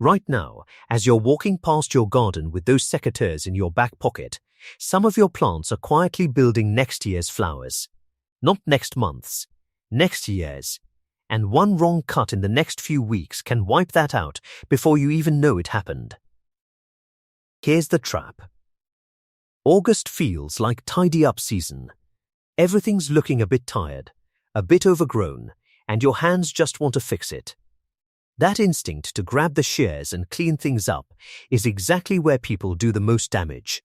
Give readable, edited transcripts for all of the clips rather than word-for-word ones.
Right now, as you're walking past your garden with those secateurs in your back pocket, some of your plants are quietly building next year's flowers. Not next month's, next year's. And one wrong cut in the next few weeks can wipe that out before you even know it happened. Here's the trap. August feels like tidy-up season. Everything's looking a bit tired, a bit overgrown, and your hands just want to fix it. That instinct to grab the shears and clean things up is exactly where people do the most damage.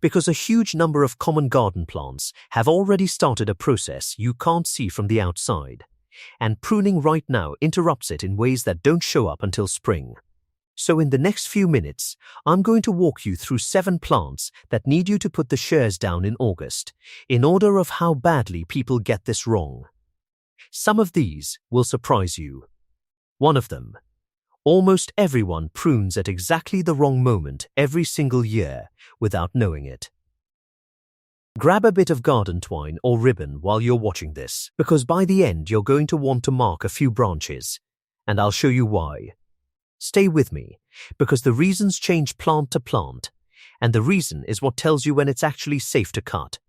Because a huge number of common garden plants have already started a process you can't see from the outside, and pruning right now interrupts it in ways that don't show up until spring. So in the next few minutes, I'm going to walk you through 7 plants that need you to put the shears down in August, in order of how badly people get this wrong. Some of these will surprise you. One of them. Almost everyone prunes at exactly the wrong moment every single year without knowing it. Grab a bit of garden twine or ribbon while you're watching this, because by the end you're going to want to mark a few branches, and I'll show you why. Stay with me, because the reasons change plant to plant, and the reason is what tells you when it's actually safe to cut.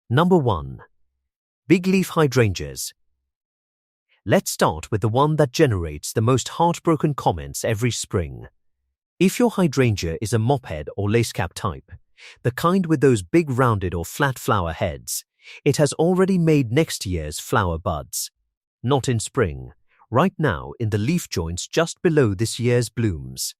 Number 1. Bigleaf Hydrangeas. Let's start with the one that generates the most heartbroken comments every spring. If your hydrangea is a mophead or lacecap type, the kind with those big rounded or flat flower heads, it has already made next year's flower buds. Not in spring, right now in the leaf joints just below this year's blooms.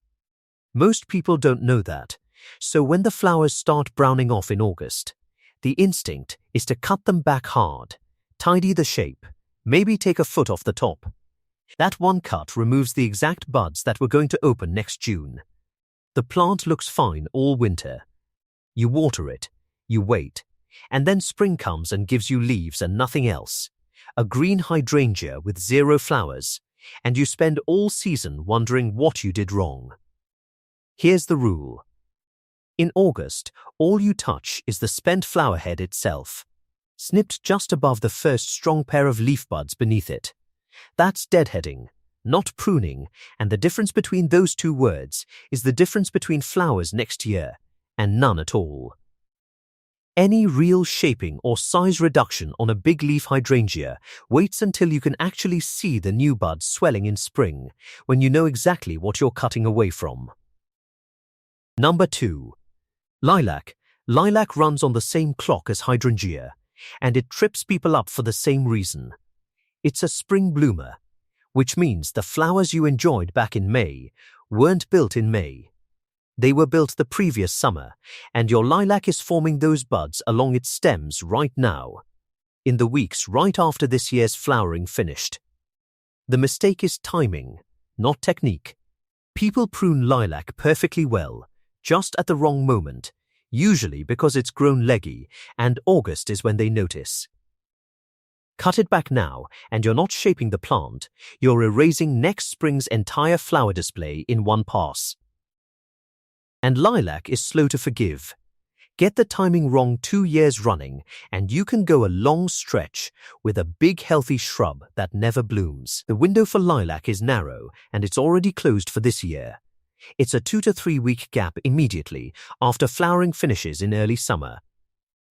Most people don't know that, so when the flowers start browning off in August, the instinct is to cut them back hard, tidy the shape, maybe take a foot off the top. That one cut removes the exact buds that were going to open next June. The plant looks fine all winter. You water it, you wait, and then spring comes and gives you leaves and nothing else. A green hydrangea with 0 flowers, and you spend all season wondering what you did wrong. Here's the rule. In August, all you touch is the spent flower head itself, snipped just above the first strong pair of leaf buds beneath it. That's deadheading, not pruning, and the difference between those two words is the difference between flowers next year and none at all. Any real shaping or size reduction on a big leaf hydrangea waits until you can actually see the new buds swelling in spring, when you know exactly what you're cutting away from. Number 2. Lilac. Lilac runs on the same clock as hydrangea, and it trips people up for the same reason. It's a spring bloomer, which means the flowers you enjoyed back in May weren't built in May. They were built the previous summer, and your lilac is forming those buds along its stems right now, in the weeks right after this year's flowering finished. The mistake is timing, not technique. People prune lilac perfectly well, just at the wrong moment, usually because it's grown leggy, and August is when they notice. Cut it back now, and you're not shaping the plant, you're erasing next spring's entire flower display in one pass. And lilac is slow to forgive. Get the timing wrong 2 years running, and you can go a long stretch with a big healthy shrub that never blooms. The window for lilac is narrow, and it's already closed for this year. It's a 2 to 3 week gap immediately after flowering finishes in early summer.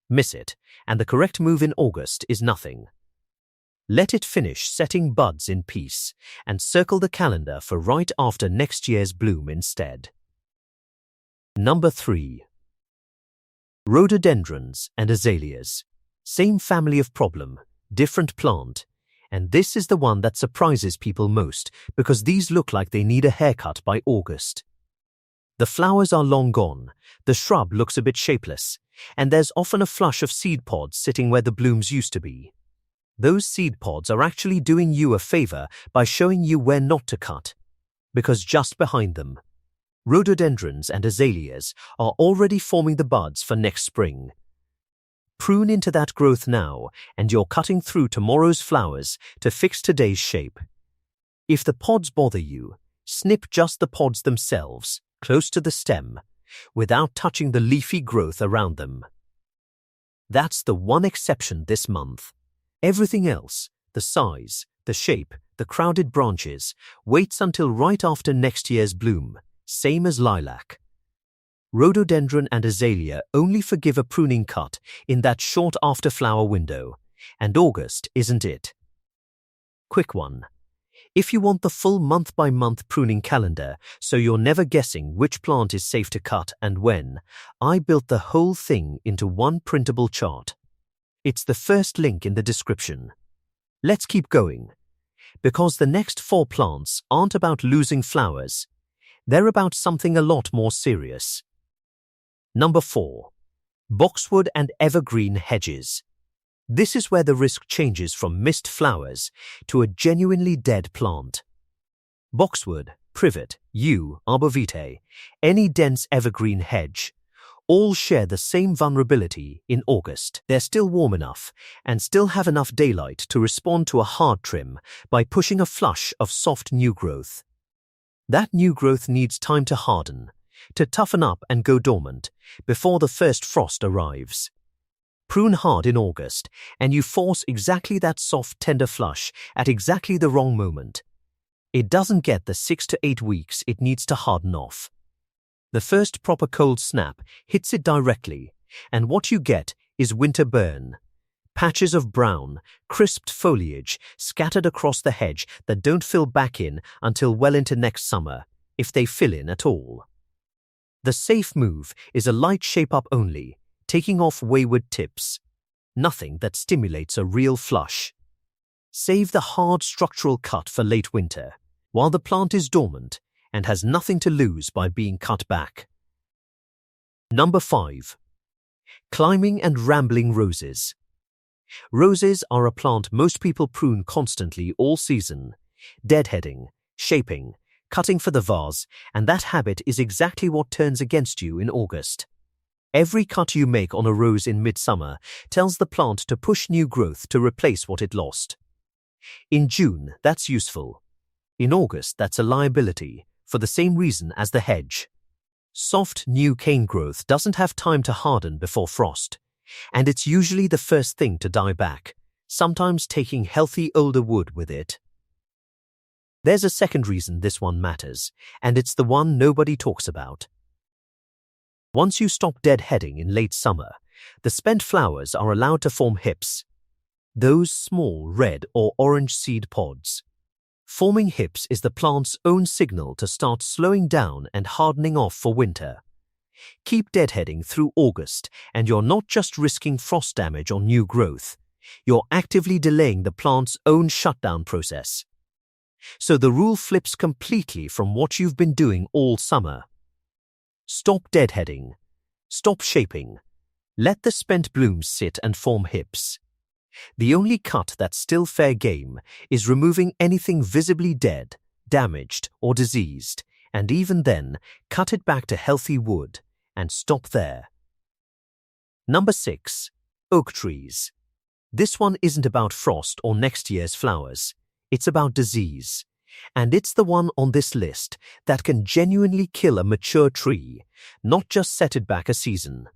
Miss it, and the correct move in August is nothing. Let it finish setting buds in peace, and circle the calendar for right after next year's bloom instead. Number 3. Rhododendrons and Azaleas. Same family of problem, different plant, and this is the one that surprises people most because these look like they need a haircut by August. The flowers are long gone, the shrub looks a bit shapeless, and there's often a flush of seed pods sitting where the blooms used to be. Those seed pods are actually doing you a favor by showing you where not to cut, because just behind them, rhododendrons and azaleas are already forming the buds for next spring. Prune into that growth now, and you're cutting through tomorrow's flowers to fix today's shape. If the pods bother you, snip just the pods themselves, close to the stem, without touching the leafy growth around them. That's the one exception this month. Everything else, the size, the shape, the crowded branches, waits until right after next year's bloom, same as lilac. Rhododendron and azalea only forgive a pruning cut in that short after-flower window, and August isn't it. Quick one. If you want the full month-by-month pruning calendar so you're never guessing which plant is safe to cut and when, I built the whole thing into one printable chart. It's the first link in the description. Let's keep going, because the next 4 plants aren't about losing flowers. They're about something a lot more serious. Number 4. Boxwood and Evergreen Hedges. This is where the risk changes from missed flowers to a genuinely dead plant. Boxwood, privet, yew, arborvitae, any dense evergreen hedge, all share the same vulnerability in August. They're still warm enough and still have enough daylight to respond to a hard trim by pushing a flush of soft new growth. That new growth needs time to harden, to toughen up and go dormant before the first frost arrives. Prune hard in August, and you force exactly that soft, tender flush at exactly the wrong moment. It doesn't get the 6 to 8 weeks it needs to harden off. The first proper cold snap hits it directly, and what you get is winter burn. Patches of brown, crisped foliage scattered across the hedge that don't fill back in until well into next summer, if they fill in at all. The safe move is a light shape-up only, taking off wayward tips. Nothing that stimulates a real flush. Save the hard structural cut for late winter, while the plant is dormant and has nothing to lose by being cut back. Number 5. Climbing and rambling roses. Roses are a plant most people prune constantly all season, deadheading, shaping, cutting for the vase, and that habit is exactly what turns against you in August. Every cut you make on a rose in midsummer tells the plant to push new growth to replace what it lost. In June, that's useful. In August, that's a liability, for the same reason as the hedge. Soft, new cane growth doesn't have time to harden before frost, and it's usually the first thing to die back, sometimes taking healthy older wood with it. There's a second reason this one matters, and it's the one nobody talks about. Once you stop deadheading in late summer, the spent flowers are allowed to form hips. Those small red or orange seed pods. Forming hips is the plant's own signal to start slowing down and hardening off for winter. Keep deadheading through August, and you're not just risking frost damage on new growth, you're actively delaying the plant's own shutdown process. So the rule flips completely from what you've been doing all summer. Stop deadheading. Stop shaping. Let the spent blooms sit and form hips. The only cut that's still fair game is removing anything visibly dead, damaged, or diseased, and even then, cut it back to healthy wood and stop there. Number 6. Oak trees. This one isn't about frost or next year's flowers. It's about disease. And it's the one on this list that can genuinely kill a mature tree, not just set it back a season.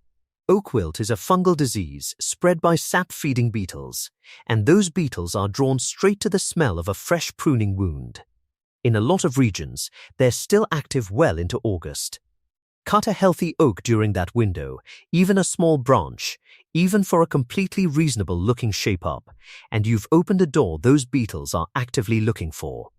Oak wilt is a fungal disease spread by sap-feeding beetles, and those beetles are drawn straight to the smell of a fresh pruning wound. In a lot of regions, they're still active well into August. Cut a healthy oak during that window, even a small branch, even for a completely reasonable-looking shape-up, and you've opened a door those beetles are actively looking for.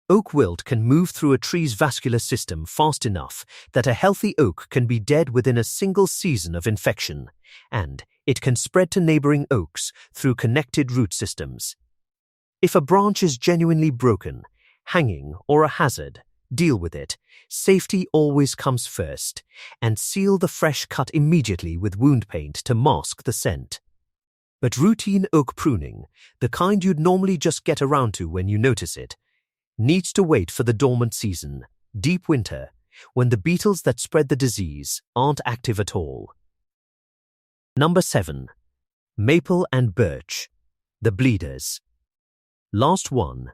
Oak wilt can move through a tree's vascular system fast enough that a healthy oak can be dead within a single season of infection, and it can spread to neighboring oaks through connected root systems. If a branch is genuinely broken, hanging, or a hazard, deal with it. Safety always comes first, and seal the fresh cut immediately with wound paint to mask the scent. But routine oak pruning, the kind you'd normally just get around to when you notice it, needs to wait for the dormant season, deep winter, when the beetles that spread the disease aren't active at all. Number 7. Maple and Birch, the bleeders. Last one.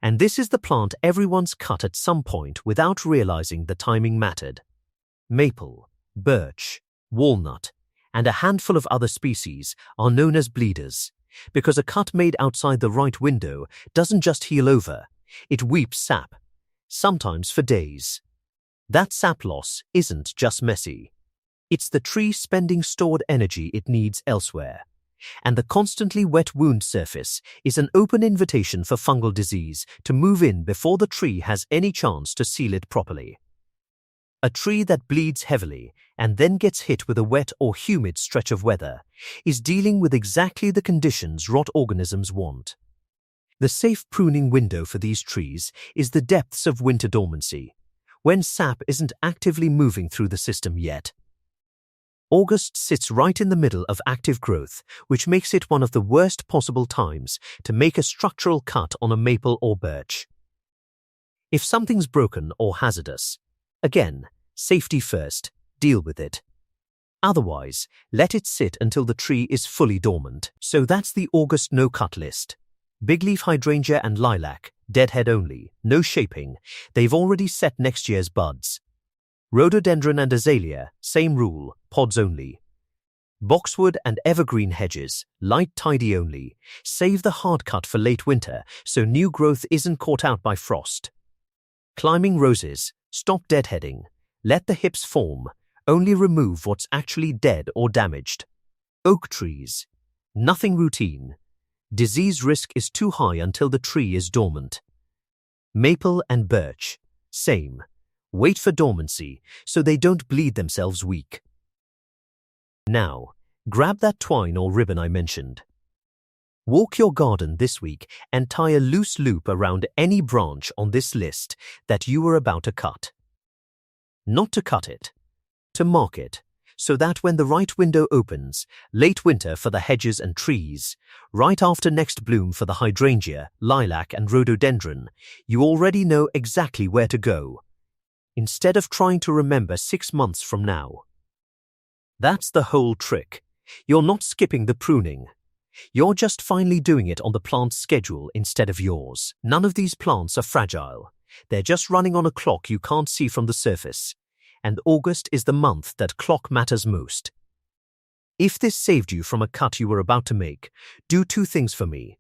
And this is the plant everyone's cut at some point without realizing the timing mattered. Maple, birch, walnut, and a handful of other species are known as bleeders, because a cut made outside the right window doesn't just heal over, it weeps sap, sometimes for days. That sap loss isn't just messy. It's the tree spending stored energy it needs elsewhere. And the constantly wet wound surface is an open invitation for fungal disease to move in before the tree has any chance to seal it properly. A tree that bleeds heavily and then gets hit with a wet or humid stretch of weather is dealing with exactly the conditions rot organisms want. The safe pruning window for these trees is the depths of winter dormancy, when sap isn't actively moving through the system yet. August sits right in the middle of active growth, which makes it one of the worst possible times to make a structural cut on a maple or birch. If something's broken or hazardous, again, safety first, deal with it. Otherwise, let it sit until the tree is fully dormant. So that's the August no-cut list. Bigleaf Hydrangea and Lilac, deadhead only, no shaping, they've already set next year's buds. Rhododendron Azaleas, same rule, pods only. Boxwood and Evergreen Hedges, light tidy only, save the hard cut for late winter so new growth isn't caught out by frost. Climbing roses, stop deadheading, let the hips form, only remove what's actually dead or damaged. Oak trees, nothing routine. Disease risk is too high until the tree is dormant. Maple and birch, same. Wait for dormancy so they don't bleed themselves weak. Now, grab that twine or ribbon I mentioned. Walk your garden this week and tie a loose loop around any branch on this list that you are about to cut. Not to cut it, to mark it, so that when the right window opens, late winter for the hedges and trees, right after next bloom for the hydrangea, lilac and rhododendron, you already know exactly where to go, instead of trying to remember 6 months from now. That's the whole trick. You're not skipping the pruning. You're just finally doing it on the plant's schedule instead of yours. None of these plants are fragile. They're just running on a clock you can't see from the surface. And August is the month that clock matters most. If this saved you from a cut you were about to make, do 2 things for me.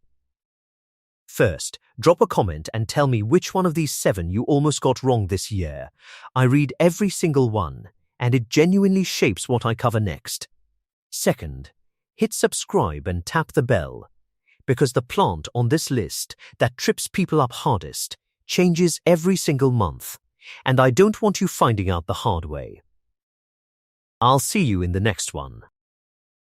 First, drop a comment and tell me which one of these 7 you almost got wrong this year. I read every single one, and it genuinely shapes what I cover next. Second, hit subscribe and tap the bell, because the plant on this list that trips people up hardest changes every single month, and I don't want you finding out the hard way. I'll see you in the next one.